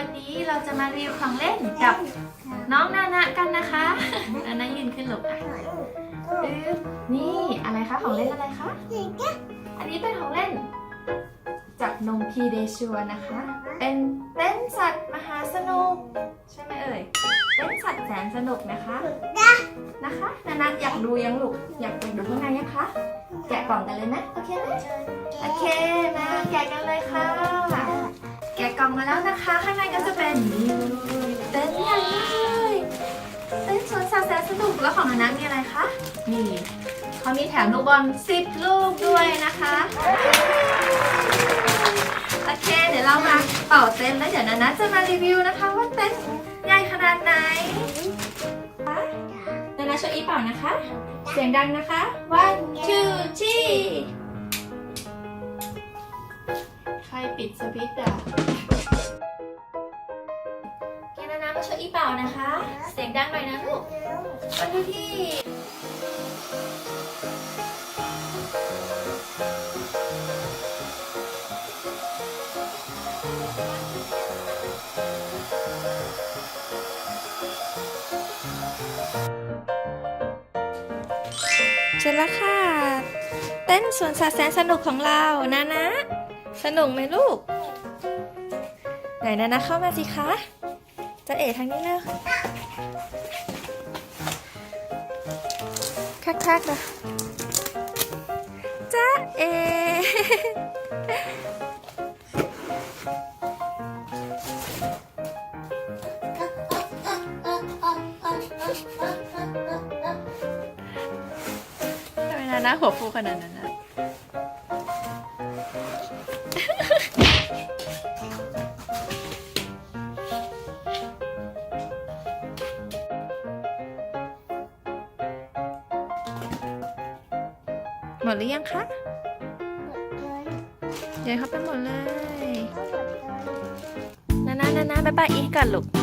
วันนี้เราจะมารีวิวของเล่นกับน้องนานะกันนะคะนานะยืนขึ้นหลบนี่อะไรคะของเล่นอะไรคะอันนี้เป็นของเล่นจากนมพีเดชัวนะคะเป็นเต้นสัตว์มหาสนุกใช่ไหมเอ่ยเต้นสัตว์แสนสนุกนะคะนานะอยากดูยังลูกอยากดูข้างในยังคะแกะกล่องกันเลยไหมโอเคไหมโอเคมาแกะกันเลยค่ะแกะกล่องมาแล้วนะคะข้างในก็จะเป็นเต้นใหญ่เลยเต้นสวนสัตว์แสนสนุกแล้วของนานะมีอะไรคะนี่เขามีแถมลูกบอล10 ลูกด้วยนะคะโอเคเดี๋ยวเรามาเป่าเต้นแล้วเดี๋ยวนานะจะมารีวิวนะคะว่าเต้นใหญ่ขนาดไหนนานะช่วยอีเป่านะคะเสียงดังนะคะ one two three ใครปิดสวิตช์อ่ะแกนานะมาช่วยอีเป่านะคะเสียงดังหน่อยนะลูกวันดูที่เสร็จแล้วค่ะเต้นสวนสัตว์แสนสนุกของเรานะสนุกไหมลูกไหนนะเข้ามาสิคะจะเอ๋ทางนี้เลยคักๆนะจ้าเอ๋นะหัวฟูขนาดนั้นนะหมดหรือยังคะเดี๋ยวเข้าไปหมดเลยนาบ๊ายบายอีกก่อนลูก